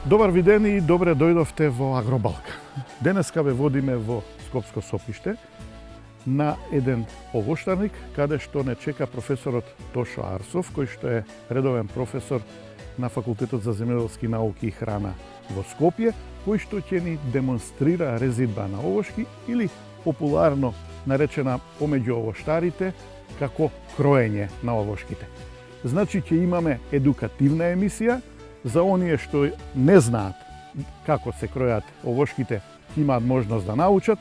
Добар виден и добре дојдовте во Агробалка. Денеска ве водиме во Скопско Сопиште на еден овоштарник каде што не чека професорот Тошо Арсов, кој што е редовен професор на Факултетот за земјоделски науки и храна во Скопје, кој што ќе ни демонстрира резидба на овошки или популарно наречена помеѓу овоштарите како кроење на овошките. Значи ќе имаме едукативна емисија за оние што не знаат како се кројат овошките, ќе имаат можност да научат,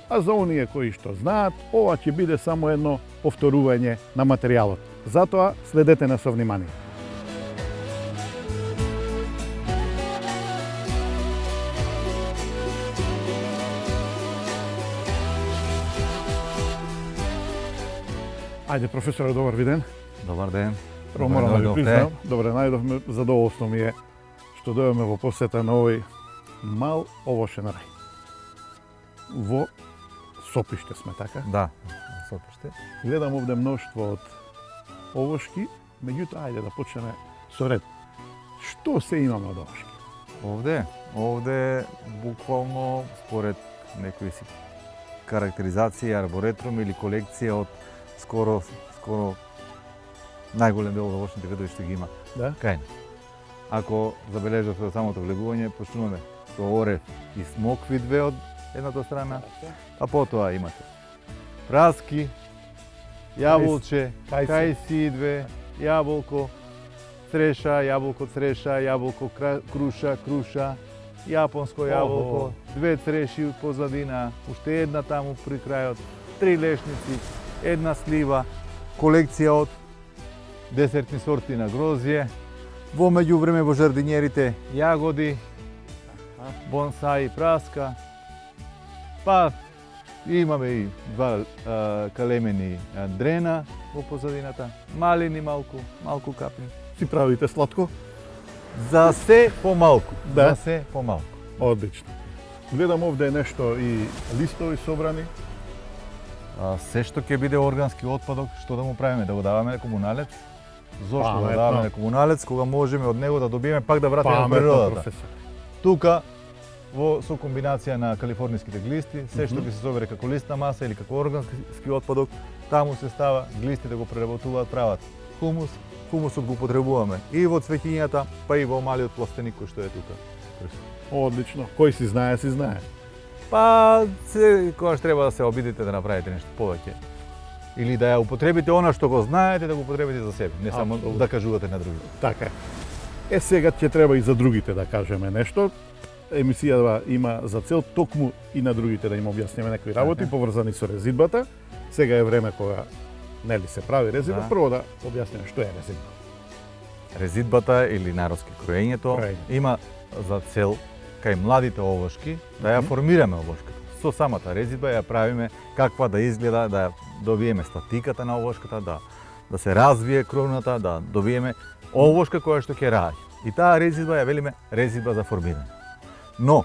а за оние кои што знаат, ова ќе биде само едно повторување на материјалот. Затоа следете на со внимание. Ајде, професоре, добар виден. Добар ден. Прво морам да ви признам, добре најдовме, задоволство ми е што дојдовме во посета на овој мал овошен рај. Во Сопиште сме, така? Да, Сопиште. Гледам овде мноштво од овошки, меѓутоа ајде да почнеме со ред. Што се имаме од овошки? Овде буквално според некои си карактеризации, арборетрум или колекција од скоро најголем дел од овошните видови што ги има. Да? Кај. Ако забележавте од самото влегување, почнуваме со орев и смокви две од едната страна, а потоа имате праски, јаболче, кајси две, јаболко, цреша, јаболко, цреша, јаболко, круша, јапонско јаболко, две цреши позадина, уште една таму при крајот, 3 лешници, една слива, колекција од десертни сорти на грозје, во меѓувреме во жардинјерите јагоди, бонсаи, праска, па имаме и два калемени дрена во позадината, малини малку капни. Си правите сладко? За се помалку. Да. За се помалку. Одлично. Гледам овде нешто и листови собрани. Се што ќе биде органски отпадок, што да му правиме? Да го даваме на комуналец? Зошто да го даваме на комуналец, кога можеме од него да добиеме пак да вратиме во природата? Тука, со комбинација на калифорниските глисти, се што би се собере како листна маса или како органски отпадок, таму се става, глистите го преработуваат, прават хумус, хумусот го потребуваме и во цвеќињата, па и во малиот пластеник кој што е тука. Одлично. Кој си знае, си знае. Па, кога треба да се обидите да направите нешто повеќе. Или да ја употребите она што го знаете, да го употребите за себе, не само да кажувате на другите. Така е. Сега ќе треба и за другите да кажеме нешто. Емисијата има за цел токму и на другите да им објасниме некои работи поврзани со резидбата. Сега е време кога нели се прави резидба, прво да објасниме што е резидба. Резидбата или народски кроењето има за цел кај младите овошки да ја формираме овошката. Со самата резидба ја правиме каква да изгледа, да добиеме статиката на овошката, да се развие кровната, да добиеме овошка која што ќе раѓа. И таа резидба ја велиме резидба за формирање. Но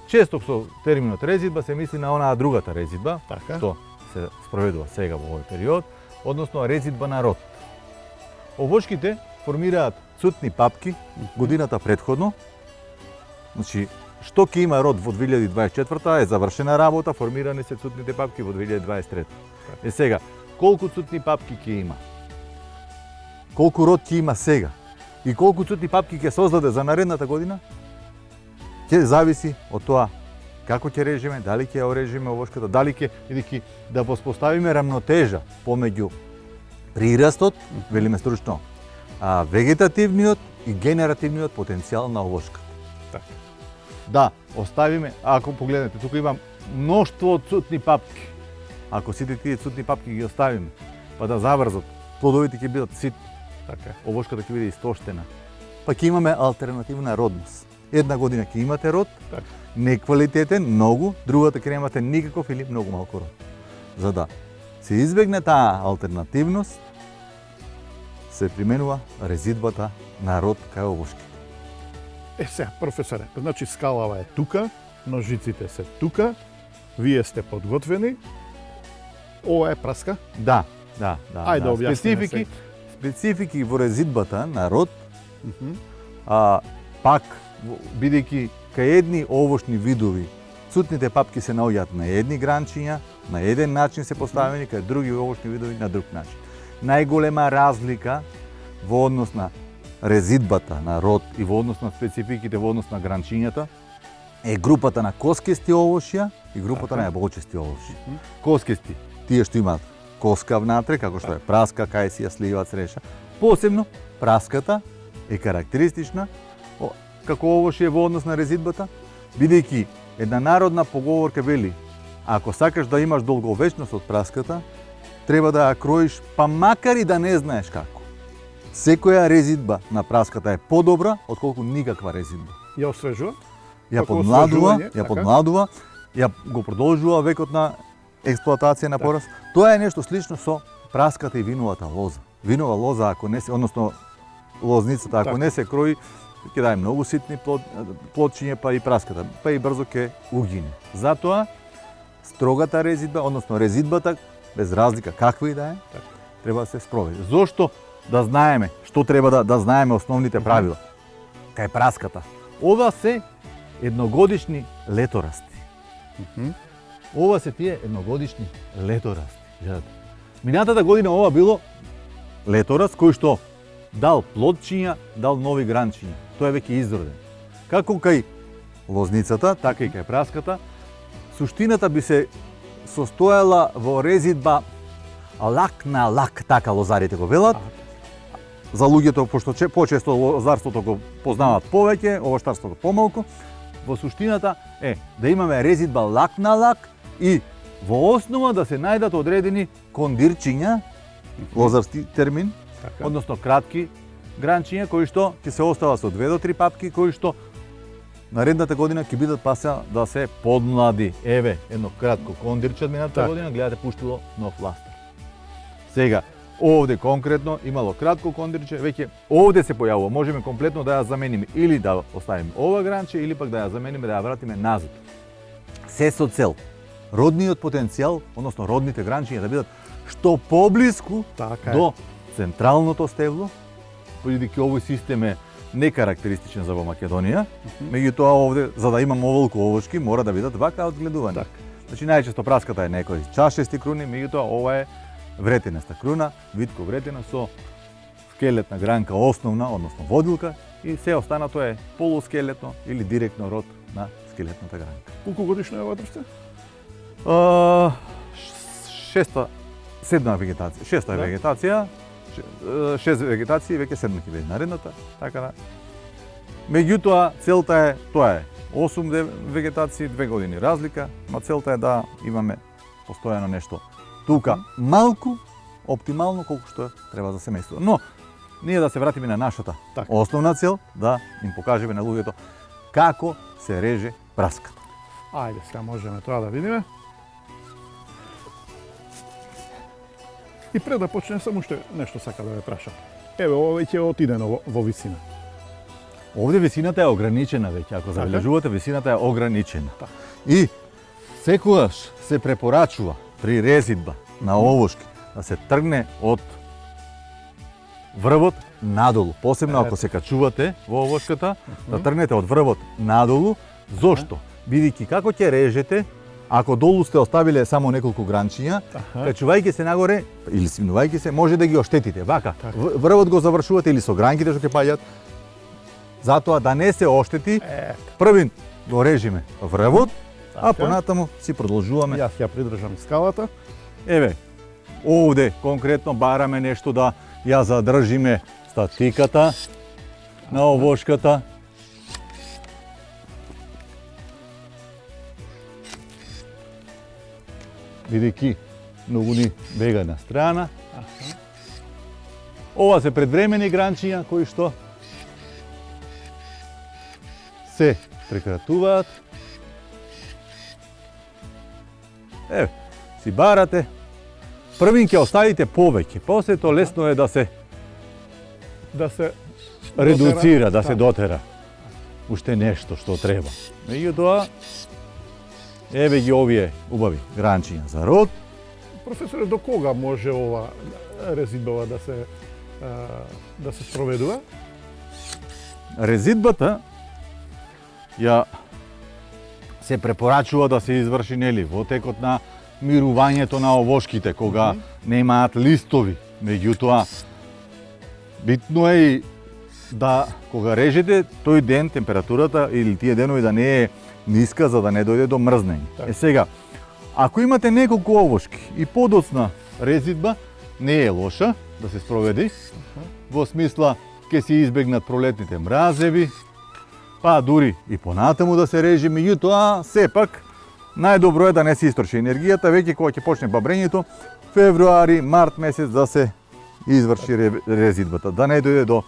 често со терминот резидба се мисли на онаа другата резидба, што се спроведува сега во овој период, односно резидба на род. Овошките формираат цутни папки годината претходно. Значи, што ќе има род во 2024 е завршена работа, формирани се цутните папки во 2023. Е сега, колку цутни папки ќе има? Колку род ќе има сега? И колку цутни папки ќе создаде за наредната година? Ќе зависи од тоа како ќе режеме, дали ќе ја орежеме овошката, дали ќе бидејќи да воспоставиме рамнотежа помеѓу прирастот, велиме стручно, вегетативниот и генеративниот потенцијал на овошката. Така. Да, оставиме, ако погледнете, тука има мноштво од цутни папки. Ако сите тие цутни папки ги оставиме, па да заврзат, плодовите ќе бидат ситни. Така. Овошката ќе биде истоштена. Па ќе имаме алтернативна родност. Една година ќе имате род, неквалитетен, многу, другата ќе немате никаков или многу малку род. За да се избегне таа алтернативност, се применува резидбата на род кај овошките. Сега, професоре, значи скалава е тука, ножиците се тука, вие сте подготвени. Ова е праска? Да. Ајде објасниме специфики во резидбата на род, пак бидејќи кај едни овошни видови цутните папки се наоѓаат на едни гранчиња, на еден начин се поставени, кај други овошни видови на друг начин. Најголема разлика во однос на резидбата на род и во однос на спецификите во однос на гранчињата е групата на коскести овошја и групата на јаболчести овошја. Коскести, тие што имаат коска внатре, како што е праска, кајсија, слива, цреша. Посебно праската е карактеристична како овошје во однос на резидбата, бидејќи една народна поговорка вели: ако сакаш да имаш долговечност од праската, треба да ја кроиш, па макар и да не знаеш како. Секоја резидба на праската е подобра отколку никаква резидба. Ја освежува? Ја подмладува, ја го продолжува векот на експлоатација на пораз. Тоа е нешто слично со праската и виновата лоза. Винова лоза, ако не се, односно лозницата, ако не се крои, ќе даде многу ситни плодчиња, па и праската, па и брзо ќе угине. Затоа строгата резидба, односно резидбата, без разлика каква и да е, треба да се спроведе. Зошто? Да знаеме, што треба да знаеме основните правила. Кај праската. Ова се едногодишни леторасти. Ова се тие едногодишни леторасти. Минатата година ова било летораст кој што дал плодчиња, дал нови гранчиња. Тоа е веќе изроден. Како кај лозницата, така и кај праската, суштината би се состоела во резидба лак на лак, така лозарите го велат. За луѓето, пошто почесто лозарството го познаваат повеќе, овоштарството помалку, во суштината е да имаме резидба лак на лак и во основа да се најдат одредени кондирчиња, лозарски термин, односно кратки гранчиња кои што ќе се остава со 2 до 3 папки, кои што наредната година ќе бидат паса да се подмлади. Еве, едно кратко кондирче од минатата година, гледате пуштило нов ластер. Сега, овде конкретно имало кратко кондирче, веќе овде се појавува, можеме комплетно да ја замениме или да оставиме ова гранче или пак да ја замениме, да ја вратиме назад. Се со цел родниот потенцијал, односно родните гранчиња да бидат што поблиску до централното стебло, бидејќи овој систем е некарактеристичен за во Македонија, меѓутоа овде за да имам оволку овошки мора да бидат вака одгледувани. Значи најчесто праската е некои чашести круни, меѓутоа ова е вретенаста круна, витко вретена со скелетна гранка основна, односно водилка, и се останато е полускелетно или директно род на скелетната гранка. Колку годишно е ова дрвце? Седма вегетација, шеста вегетација, 6 вегетации, веќе седма ќе биде наредната, така да. Меѓутоа целта е, тоа е 8 вегетации, 2 години разлика, ма целта е да имаме постојано нешто тука малку, оптимално колку што треба за семејството. Но ние да се вратиме на нашата основна цел, да им покажеме на луѓето како се реже праската. Ајде, сега можеме тоа да видиме. И пред да почне само уште нешто сака да ве прашам. Еве, ова веќе отидено во висина. Овде висината е ограничена веќе, ако забележувате, висината е ограничена. И секогаш се препорачува при резидба на овошки да се тргне од врвот надолу. Посебно ако се качувате во овошката, да тргнете од врвот надолу. Зошто? Бидејќи како ќе режете, ако долу сте оставиле само неколку гранчиња, качувајќи се нагоре или свинувајќи се, може да ги оштетите. Вака, врвот го завршувате или со гранките што ќе паѓаат. Затоа да не се оштети, првин го режиме врвот, а понатаму си продолжуваме. Јас ја придржам скалата. Еве, овде конкретно бараме нешто да ја задржиме статиката на овошката. Бидејќи многу ни бега на страна. Ова се предвремени гранчиња кои што се прекратуваат. Еве, си барате. Првин ќе оставите повеќе, после тоа лесно е да се редуцира, да се дотера. Уште нешто што треба. Меѓутоа, еве ги овие убави гранчиња за род. Професоре, до кога може ова резидбава да се спроведува? Резидбата ја се препорачува да се изврши нели во текот на мирувањето на овошките кога немаат листови. Меѓутоа битно е и да кога режете тој ден температурата или тие денови да не е ниска за да не дојде до мрзнење. Е сега, ако имате неколку овошки и подоцна резидба, не е лоша да се спроведи. Во смисла ќе се избегнат пролетните мразеви, па дури и понатаму да се режи, меѓутоа сепак најдобро е да не се истроши енергијата веќе кога ќе почне бабрењето, февруари, март месец да се изврши резидбата, да не дојде до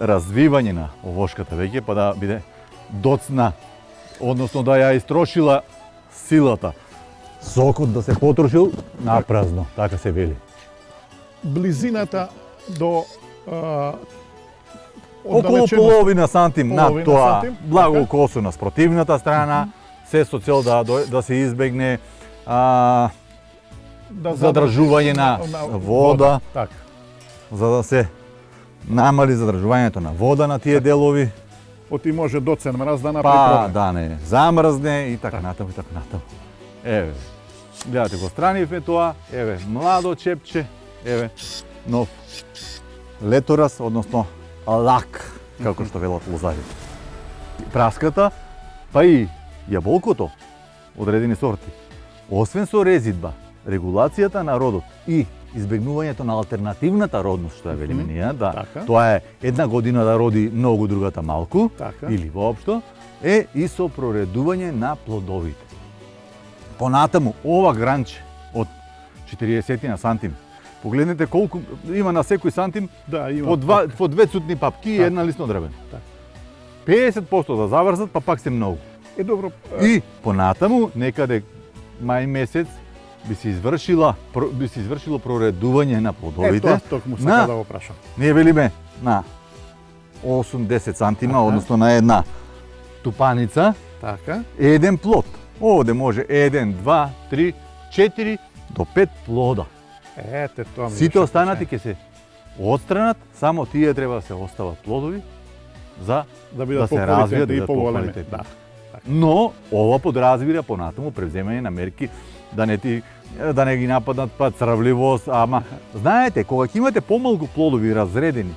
развивање на овошката веќе, па да биде доцна, односно да ја истрошила силата. Сокот да се потрошил на празно, така се вели. Близината до околу половина сантим над тоа благо така? косо на спротивната страна, се со цел да се избегне задржување на вода, така. за да се намали задржувањето на вода на тие делови. Оти може доцен мраз да направи Па проблем. да не замрзне и така натаму и така натаму. Еве, гледате го странивме тоа, еве младо чепче, еве нов леторас, односно лак, како што велат лозарите. Праската, па и јаболкото, одредени сорти. Освен со резидба, регулацијата на родот и избегнувањето на алтернативната родност, што ја велиме ние, да, така. Тоа е една година да роди многу, другата малку, Така. или воопшто, е и со проредување на плодовите. Понатаму, ова гранче од 40 на сантим, погледнете колку има на секој сантим, Да, има. по две цутни папки и една лисно дрвен. Така. 50% да заврзат, па пак се многу. Е добро. И понатаму, некаде мај месец, би се извршило проредување на плодовите. Тоа токму сака да го прашам. Ние велиме на 8-10 сантима, односно на една тупаница, Така. еден плод. Овде може 1, 2, 3, 4 до 5 плода. Ете, тоа ми Сите беше останати прашање. ќе се отстранат, само тие треба да се остават плодови за да бидат се развијат и поголеми. поквалитетни. Да. Но ова подразбира понатаму превземање на мерки да не ги нападнат па црвливост, ама знаете кога ќе имате помалку плодови разредени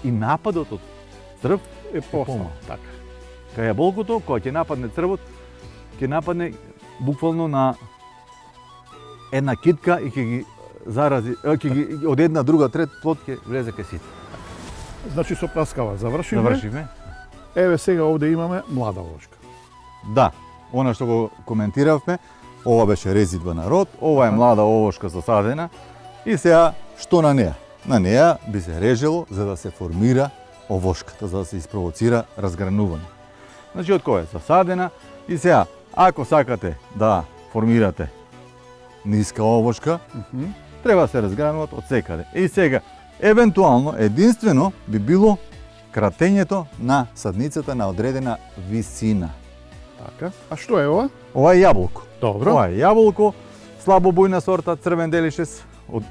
и нападот од црв Е посал. помал. Така. Кај јаболкото кога ќе нападне црвот, ќе нападне буквално на една китка и ќе ги зарази, од една друга трет плод ќе влезе кај сите. Значи со праскава завршивме. Завршивме? Еве сега овде имаме млада овошка. Да, она што го коментиравме, ова беше резидба на род, ова е млада овошка засадена и сега што на неа? На неа би се режело за да се формира овошката, за да се испровоцира разгранување. Значи од која е засадена и сега ако сакате да формирате ниска овошка, треба да се разгрануваат од секаде. И сега евентуално единствено би било кратењето на садницата на одредена висина. Така. А што е ова? Ова е јаболко. Добро. Ова е јаболко, слабо бујна сорта, црвен делишес, од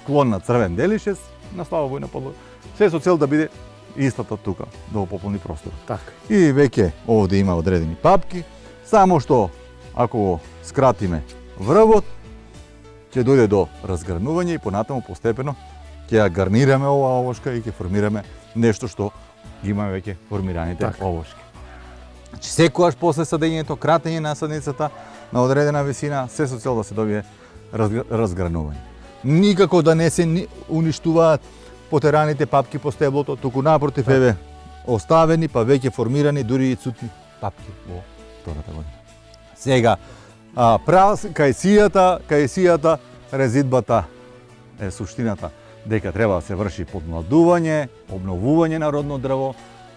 клон на црвен делишес, на слабо бујна подлога. Се со цел да биде истата тука, да го пополни простор. Така. И веќе овде има одредени папки, само што ако го скратиме врвот, ќе дојде до разгранување и понатаму постепено ќе ја гарнираме оваа овошка и ќе формираме нешто што ги имаме веќе формираните Така. овошки. Значи секогаш после садењето, кратење на садницата на одредена висина, се со цел да се добие разгранување. Никако да не се уништуваат потераните папки по стеблото, туку напротив, еве, оставени, па веќе формирани дури и цутни папки во втората година. Сега, кај сијата, резидбата е суштината дека треба да се врши подмладување, обновување на родно дрво,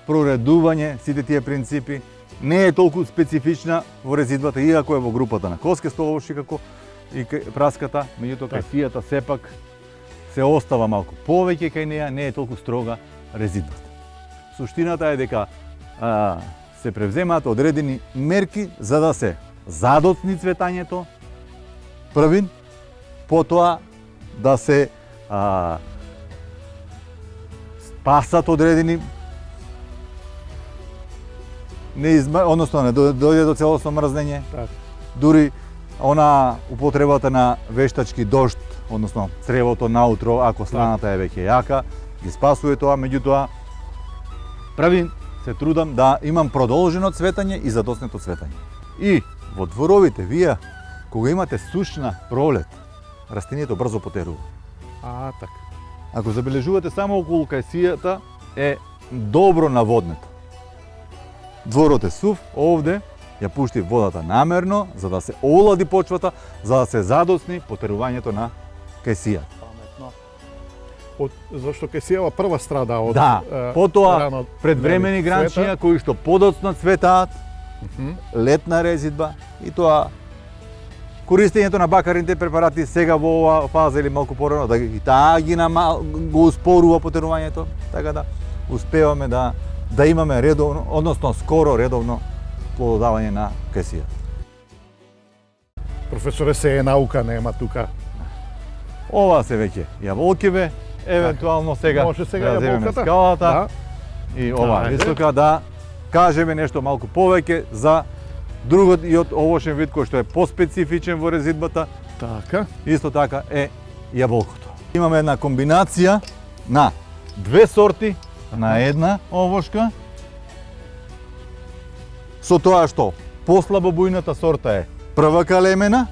проредување, сите тие принципи. Не е толку специфична во резидбата, иако е во групата на коске столовоши како и праската, меѓутоа кај сијата сепак се остава малку повеќе кај неа, не е толку строга резидбата. Суштината е дека се превземаат одредени мерки за да се задоцни цветањето првин, потоа да се спасат одредени односно не дојде до целосно мрзнење. Така. Дури она употребата на вештачки дожд, односно цревото наутро, ако сланата е веќе јака, ги спасува тоа, меѓутоа се трудам да имам продолжено цветање и задоснето цветање. И во дворовите вие кога имате сушна пролет, растението брзо потерува. Така. Ако забележувате само околу кајсијата е добро наводнето. Дворот е сув, овде ја пушти водата намерно за да се олади почвата, за да се задосни потерувањето на кајсијата. Паметно. Зашто кајсијава прва страда од потоа предвремени гранчиња кои што подоцна цветаат, летна резидба и тоа користењето на бакарните препарати сега во оваа фаза или малку порано да и таа го успорува потерувањето, така да успеваме да имаме редовно, односно скоро редовно плододавање на кајсија. Професоре, се е наука, нема тука. Ова се веќе јаболкиве, евентуално сега може сега да земеме јаболката. скалата и ова висока да кажеме нешто малку повеќе за другот и од овошен вид кој што е поспецифичен во резидбата. Така. Исто така е јаболкото. Имаме една комбинација на две сорти на една овошка. Со тоа што послабо бујната сорта е прва калемена,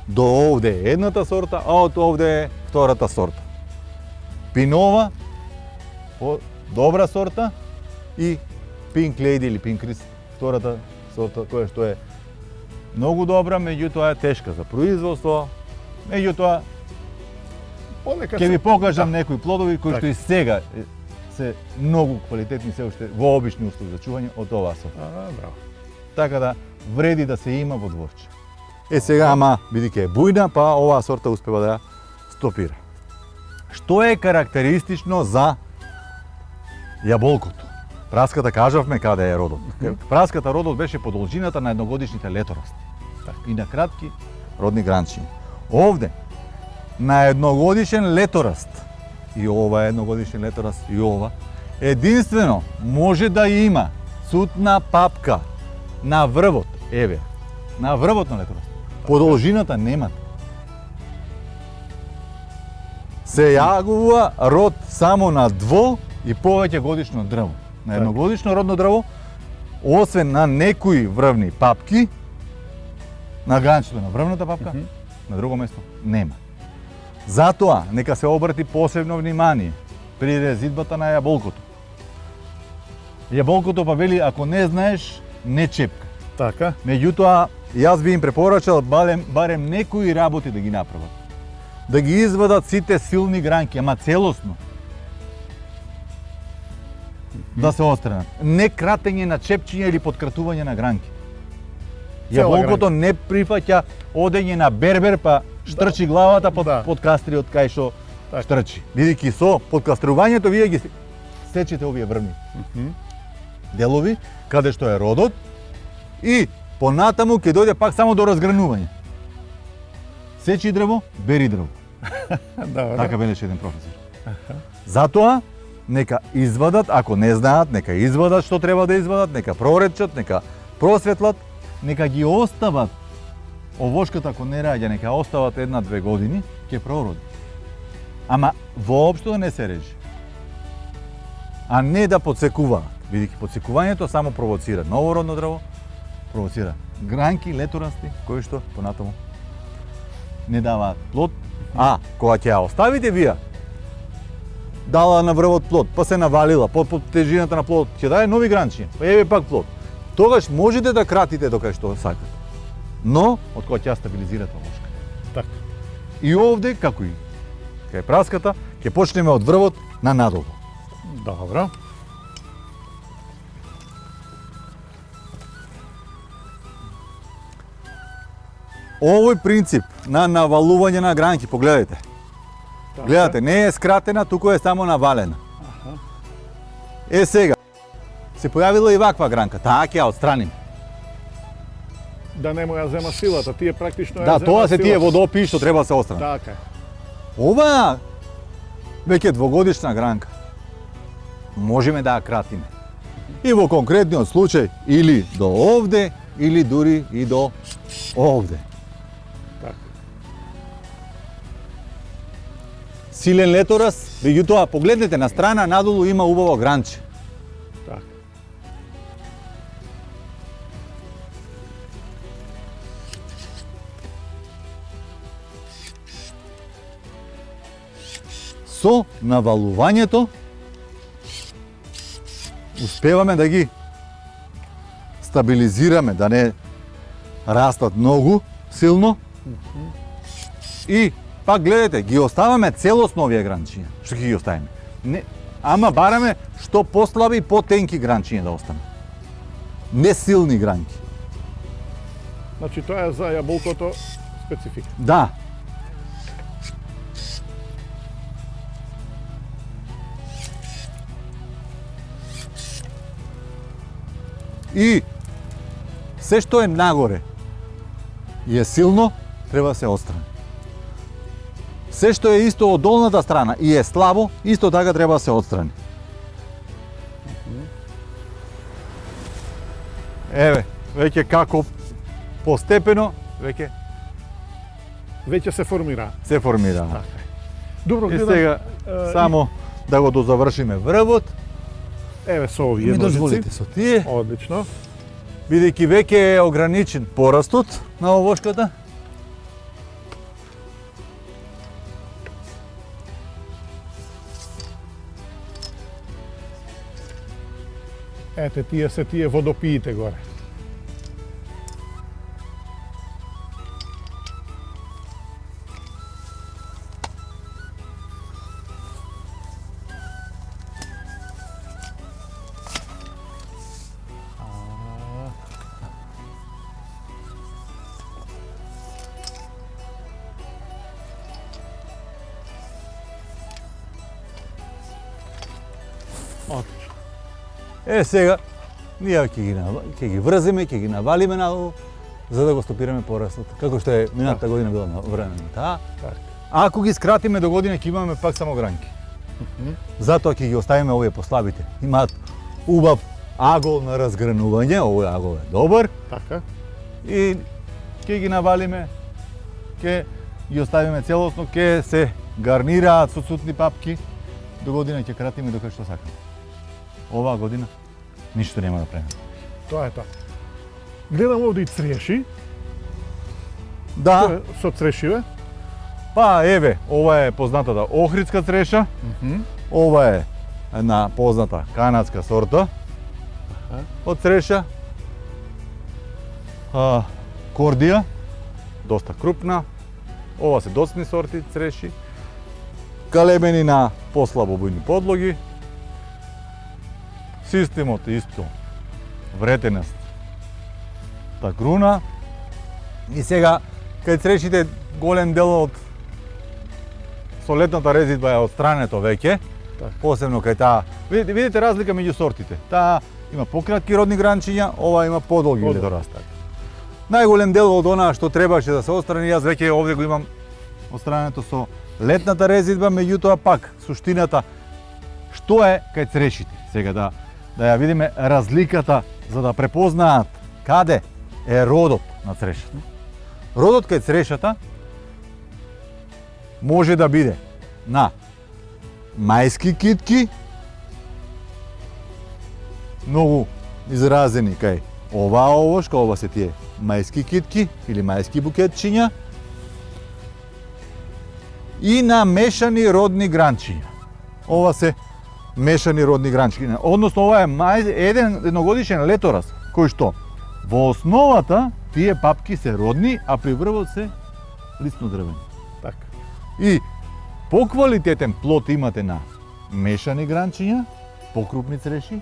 до овде е едната сорта, а од овде е втората сорта. Пинова, добра сорта, и Pink Lady или Pink Chris, втората сорта која што е многу добра, меѓутоа е тешка за производство. Меѓутоа ќе ви покажам некои плодови кои што и сега се многу квалитетни се уште во обични услови за чување од оваа сорта. Браво. Така да вреди да се има во дворче. Сега, ама, бидејќи е бујна, па оваа сорта успева да ја стопира. Што е карактеристично за јаболкото? Праската кажавме каде е родот. Праската родот беше по должината на едногодишните леторасти и на кратки родни гранчиња. Овде, на едногодишен летораст, и ова е едногодишен летораст, и ова, единствено може да има цутна папка на врвот, еве, на врвот на летораст. По должината немат. Се јавува род само на дво и повеќе годишно дрво. На едногодишно родно дрво, освен на некои врвни папки, на гранчето на врвната папка, на друго место нема. Затоа, нека се обрати посебно внимание при резидбата на јаболкото. Јаболкото па вели, ако не знаеш, не чепка. Така. Меѓутоа, јас би им препорачал барем некои работи да ги направат. Да ги извадат сите силни гранки, ама целосно. Да се остренат. Не кратење на чепчиња или подкратување на гранки. Јаболкото не прифаќа одење на бербер, па штрчи главата под кастриот кај што штрчи. Бидејќи со подкаструвањето вие ги сечете овие врвни делови, каде што е родот, и понатаму ќе дојде пак само до разгранување. Сечи дрво, бери дрво. Така велеше еден професор. Затоа, нека извадат, ако не знаат, нека извадат што треба да извадат, нека проречат, нека просветлат, нека ги остават. Овошката ако не раѓа, нека остават 1-2 години, ќе пророди. Ама воопшто не се режи. А не да подсекуваат, бидејќи подсекувањето само провоцира новородно дрво, провоцира гранки, леторасти, кои што понатаму не даваат плод. А кога ќе ја оставите вие, дала на врвот плод, па се навалила, под тежината на плодот, ќе даде нови гранчиња, па еве пак плод. Тогаш можете да кратите докај што сакате. Но, од кога ќе стабилизирате овошката. Така. И овде, како и кај праската, ќе почнеме од врвот на надолу. Добро. Овој принцип на навалување на гранки, погледајте. Гледате, не е скратена, туку е само навалена. Сега, се појавила и ваква гранка, таа ќе ја отстраним. Да не му ја зема силата, тие практично ја Да, зема тоа се тие силата. водопи што треба да се отстранат. Така. Ова веќе двогодишна гранка. Можеме да ја кратиме. И во конкретниот случај или до овде, или дури и до овде. Така. Силен летораз, меѓутоа погледнете на страна надолу има убаво гранче. Така. Со навалувањето успеваме да ги стабилизираме, да не растат многу силно. И пак гледате, ги оставаме целосно овие гранчиња. Што ги оставиме? Не, ама бараме што послаби и потенки гранчиња да остане. Не силни гранки. Значи тоа е за јаболкото специфика. Да. И се што е нагоре и е силно, треба да се отстрани. Се што е исто од долната страна и е слабо, исто така треба да се отстрани. Еве, веќе како постепено, Веќе се формира. се формира. Така. Добро, И гледам. сега само да го дозавршиме врвот. Еве со овие Ми ножици. дозволите со тие, Одлично. бидејќи веќе е ограничен порастот на овошката. Ете, тие се тие водопиите горе. Отлично. Сега ние ќе ги врземе, ќе ги навалиме надолу за да го стопираме порастот. Како што е минатата година било на време на таа. Така. Ако ги скратиме до година ќе имаме пак само гранки. Затоа ќе ги оставиме овие послабите. Имаат убав агол на разгранување, овој агол е добар Така. и ќе ги навалиме, ќе ги оставиме целосно, ќе се гарнираат со цутни папки. До година ќе кратиме докај што сакаме. Оваа година ништо нема да правиме. Тоа е тоа. Гледам овде и цреши. Да, Тоа е со црешиве. па еве, ова е познатата охридска цреша, ова е една позната канадска сорта од цреша. Кордија, доста крупна. Ова се доцни сорти цреши. Калемени на послабо бујни подлоги. Системот е исто вретеност та груна. И сега, кај црешите голем дел од солетната резидба е отстрането веќе, Така. посебно кај таа. Видите разлика меѓу сортите. Таа има пократки родни гранчиња, ова има подолги Подолги. ледораста. Најголем дел од онаа што требаше да се отстрани, јас веќе овде го имам отстрането со летната резидба, меѓутоа пак суштината што е кај црешите. Сега да ја видиме разликата за да препознаат каде е родот на црешата. Родот кај црешата може да биде на мајски китки, многу изразени кај оваа овошка, ова се тие мајски китки или мајски букетчиња, и на мешани родни гранчиња. Ова се мешани родни гранчиња. Односно ова е едногодишен летораз, кој што во основата тие папки се родни, а при врвот се лисно-дрвени. Така. И поквалитетен плод имате на мешани гранчиња, покрупни цреши,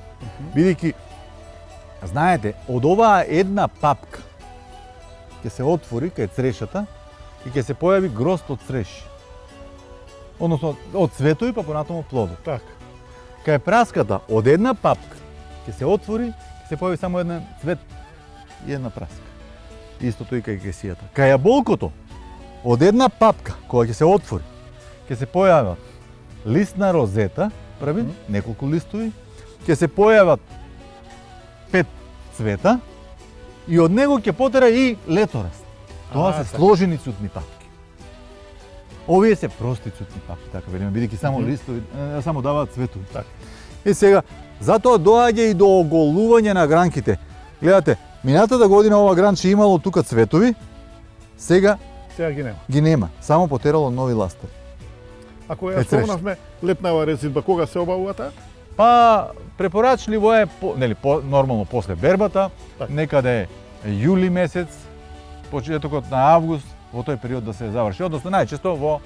бидејќи знаете, од оваа една папка ќе се отвори кај црешата и ќе се појави грозд од цреши. Односно од цветови па понатаму плодот. Така. Кај праската од една папка ќе се отвори, ќе се појави само еден цвет и една праска. Истото и кај кесијата. Кај јаболкото од една папка која ќе се отвори, ќе се појават листна розета, прави неколку листови, ќе се појават 5 цвета и од него ќе потера и летораст. Тоа се така. сложени цутни папки. Овие се прости цутни папки, така велиме, бидејќи само листови, само даваат цветови. Така. И сега, затоа доаѓа и до оголување на гранките. Гледате, минатата година ова гранче имало тука цветови, сега Сега ги нема. ги нема, само потерало нови ластари. Ако ја спомнавме летнава резидба, кога се обавува таа? Па препорачливо е нормално после бербата, Така. некаде јули месец, почетокот на август, во тој период да се заврши, односно најчесто во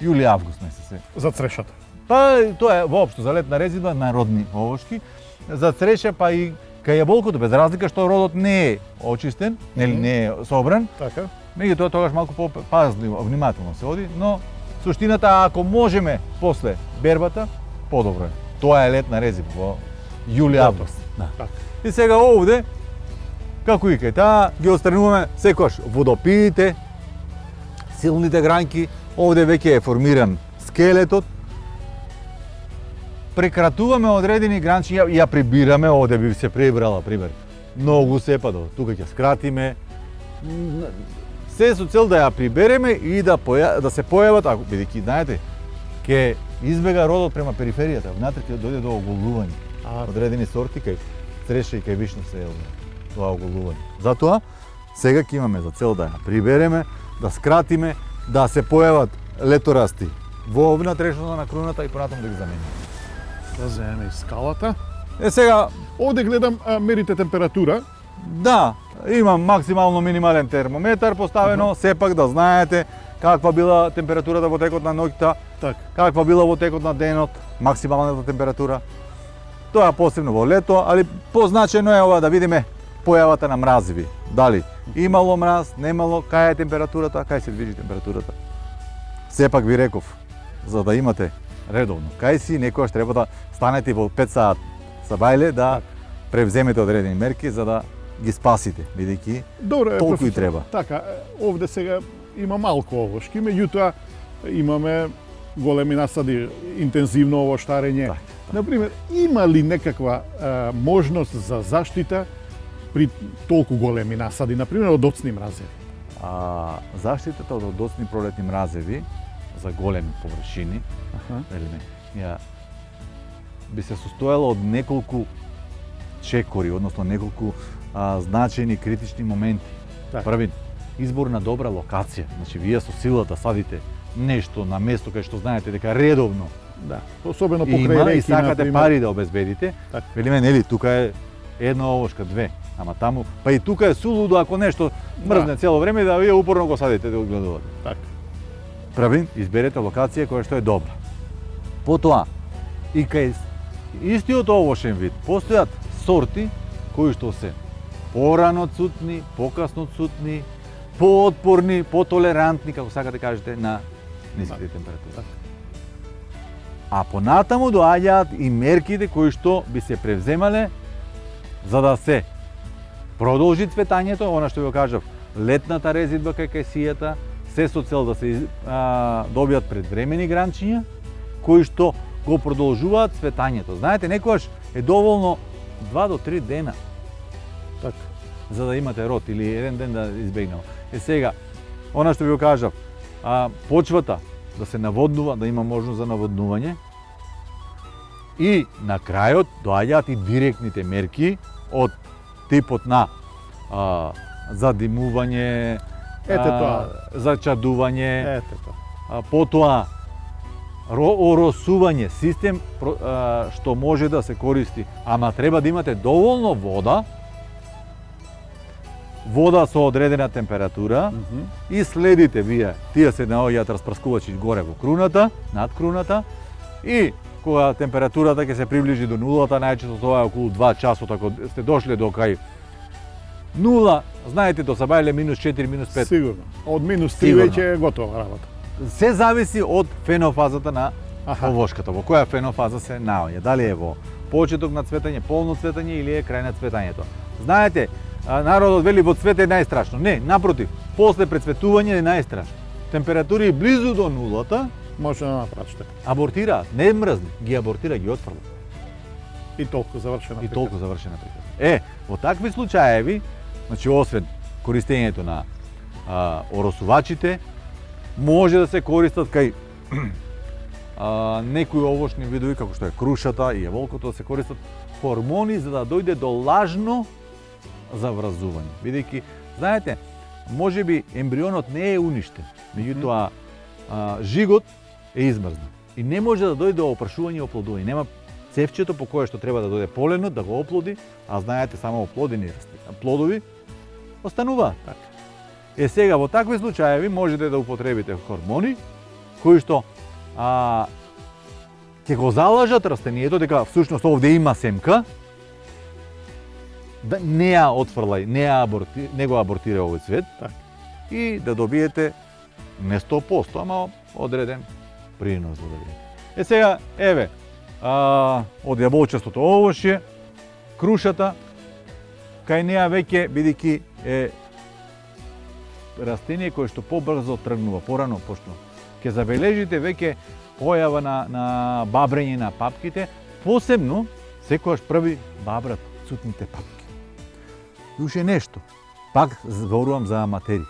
јули-август месец. За црешата. Па тоа е воопшто за летна резидба народни овошки, за цреше па и кај јаболкото, без разлика што родот не е очистен, нели не е собран, Така. меѓутоа тогаш малку попазливо, внимателно се оди, но суштината ако можеме после бербата, подобро е. Тоа е летна резидба во јули-август. Да. Така. И сега овде, како и кај таа, ги отстрануваме секојаш водопиите, силните гранки, овде веќе е формиран скелетот. Прекратуваме одредени гранчи, ја прибираме, овде би се прибрала, пример, многу сепадо, тука ќе скратиме. Се со цел да ја прибереме и да се појават, ако бидејќи знаете, ќе избега родот према периферијата, внатре ќе дојде до оголување. Одредени сорти кај цреше и кај вишна се е тоа оголување. Затоа сега ќе имаме за цел да ја прибереме, да скратиме, да се појават леторасти во внатрешноста на круната и понатаму да ги замениме. Да земеме и скалата. Сега, Овде гледам мерите температура. да, имам максимално минимален термометар поставено, сепак да знаете каква била температурата во текот на ноќта, Така. каква била во текот на денот, максималната температура. Тоа посебно во лето, али позначено е ова да видиме појавата на мразиви. Дали имало мраз, немало, кај е температурата, кај се движи температурата. Сепак ви реков, за да имате редовно кај си, некојаш треба да станете во 5 саат са бајле да превземете одредени мерки за да ги спасите, бидејќи Добре, толку и професор. треба. Така, овде сега има малку овошки, меѓутоа имаме големи насади, интензивно овоштарење. Така. Например, има ли некаква можност за заштита при толку големи насади, например од доцни мразеви? Заштитата од доцни пролетни мразеви за големи површини, ја би се состоела од неколку чекори, односно неколку значајни критични моменти. Така. Први, избор на добра локација. Значи, вие со сила да садите нешто на место кај што знаете дека редовно Да, особено покрај има реки, и сакате например. пари да обезбедите. Така. Велиме, нели, тука е една овошка, две, ама таму, па и тука е сулудо ако нешто мрзне цело време да вие упорно го садите да го гледувате. Така. Први, изберете локација која што е добра. Потоа, и кај истиот овошен вид, постојат сорти кои што се порано цутни, покасно цутни, поотпорни, потолерантни, како сакате кажете, на ниските температури. А понатаму доаѓаат и мерките кои што би се превземале за да се продолжи цветањето, она што ви го кажав, летната резидба кај кајсијата, се со цел да се добијат предвремени гранчиња кои што го продолжуваат цветањето. Знаете, некогаш е доволно 2 до 3 дена Така. за да имате род или еден ден да избегнал. Сега, она што ви го кажав, почвата да се наводнува, да има можност за наводнување и на крајот доаѓаат и директните мерки од типот на задимување, Ете тоа. зачадување, Ете тоа. потоа оросување, систем што може да се користи, ама треба да имате доволно вода со одредена температура и следите вие, тие се наоѓаат распрскувачи горе во круната, над круната и кога температурата ќе се приближи до нулата, најчесто тоа е околу 2 часот, ако сте дошле до кај нула, знаете до сабајле минус 4, минус 5. Сигурно. Од минус 3 Сигурно. веќе е готова работа. Се зависи од фенофазата на Аха. овошката, во која фенофаза се наоѓа, дали е во почеток на цветање, полно цветање или е крај на цветањето. Знаете, народот вели во цвете е најстрашно. Не, напротив, после прецветување е најстрашно. Температури близу до нулата Може да направиш така. абортираат, не мрзни, ги абортира, ги отфрла. И толку завршена. И толку завршена приказна. Во такви случаеви, значи освен користењето на оросувачите, може да се користат кај некои овошни видови, како што е крушата и јаволкото, да се користат хормони за да дојде до лажно завразување. Бидејќи, знаете, можеби ембрионот не е уништен, меѓутоа жигот е измрзнат и не може да дојде до опрашување и оплодување. Нема цевчето по кое што треба да дојде поленот да го оплоди, а знаете само оплодени плодови остануваат. Сега во такви случаеви можете да употребите хормони кои што ќе го залажат растението дека всушност овде има семка, да не ја отфрлај, не го абортира овој цвет и да добиете не 100%, ама одреден принос да добиете. Сега, еве, од јаболчастото овошје, крушата, кај неа веќе, бидејќи е растение кое што побрзо тргнува, порано пошто ќе забележите веќе појава на бабрење на папките, посебно секогаш први бабрат цутните папки. И уште нешто, пак зборувам за аматери.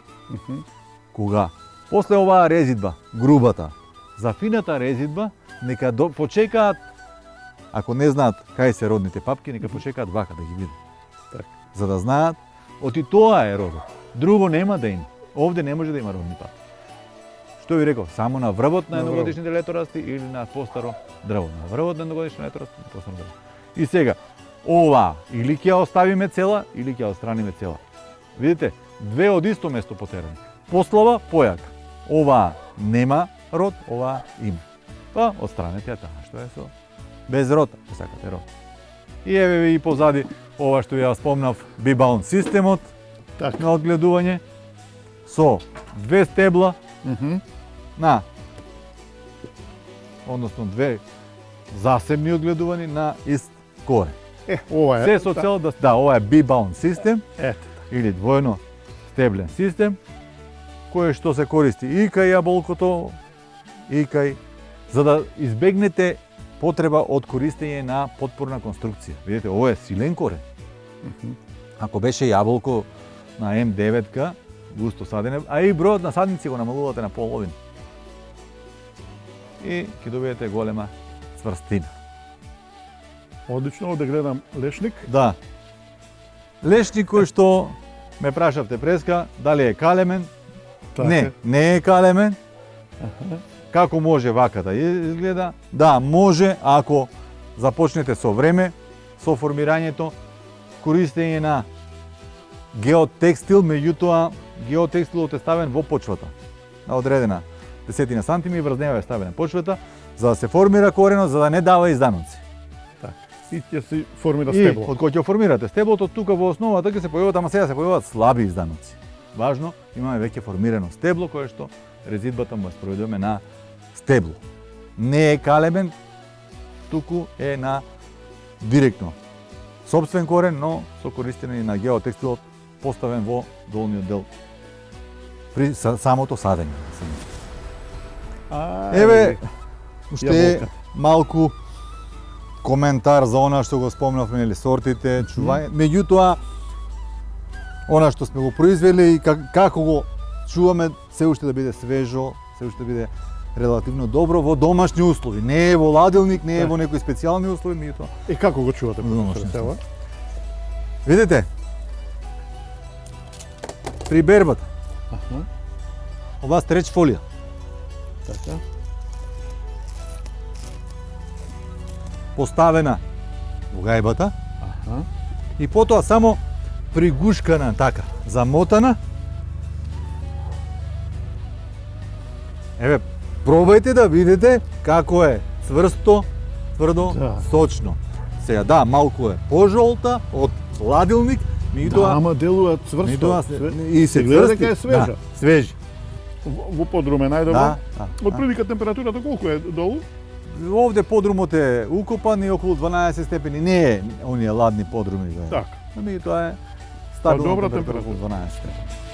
Кога после оваа резидба, грубата, за фината резидба, нека почекаат, ако не знаат кај се родните папки, нека почекаат вака да ги видат. За да знаат, оти тоа е родот. Друго нема да има. Овде не може да има родни папки. Што ви реков, само на врвот на едногодишните леторасти или на постаро дрво. На врвот на едногодишни леторасти, на постаро дрво. И сега, ова или ќе ја оставиме цела, или ќе ја отстраниме цела. Видите, две од исто место потерани. Послава, појака. Ова нема род, ова има. Па, отстранете ја таа, што е со без род, ако сакате род. И еве ви и позади ова што ја спомнав, B-Bound системот на одгледување со две стебла на, односно две засебни одгледувани на ист корен. Ова е. Се со цел ова е B-Bound систем, или двојно стеблен систем, кој што се користи и кај јаболкото, и кај, за да избегнете потреба од користење на потпорна конструкција. Видите, ова е силен корен. Ако беше јаболко на М9-ка, густо садене, а и бројот на садници го намалувате на половина. И ќе добиете голема цврстина. Одлично, овде гледам лешник. Да. Лешник кој што ме прашавте преска, дали е калемен? Не, не е калемен. Како може вака да изгледа? Да, може ако започнете со време, со формирањето, користење на геотекстил, меѓутоа геотекстилот е ставен во почвата, на одредена десетина сантими и врз неа е ставена почвата, за да се формира коренот, за да не дава изданоци. И ќе се формира стебло. И од кој ќе формирате стеблото, тука во основата ќе се појават, ама сега се појават слаби изданоци. Важно, имаме веќе формирано стебло кое што резидбата му спроведуваме на стебло. Не е калемен, туку е на директно сопствен корен, но со користење на геотекстилот поставен во долниот дел при самото садење. Еве, уште малку коментар за она што го спомнавме, или сортите, чување. Меѓутоа, она што сме го произвели и како го чуваме, се уште да биде свежо, се уште да биде релативно добро во домашни услови. Не е во ладилник, не е во некои специјални услови, меѓутоа. И како го чувате професор? Видите? При бербата. Ова стреч фолија. Така. Поставена во гајбата. И потоа само пригушкана така, замотана. Еве, пробајте да видите како е цврсто, тврдо, сочно. Сега да, малку е пожолта од ладилник, меѓутоа ама делува цврсто. И се гледа дека е свежа. Да, свежи. Во подруме најдобро. Да. Од прилика температурата колку е долу? Овде подрумот е укопан и околу 12 степени. Не е оние ладни подруми. Така. Меѓутоа е стабилна добра температура температура. околу 12 степени.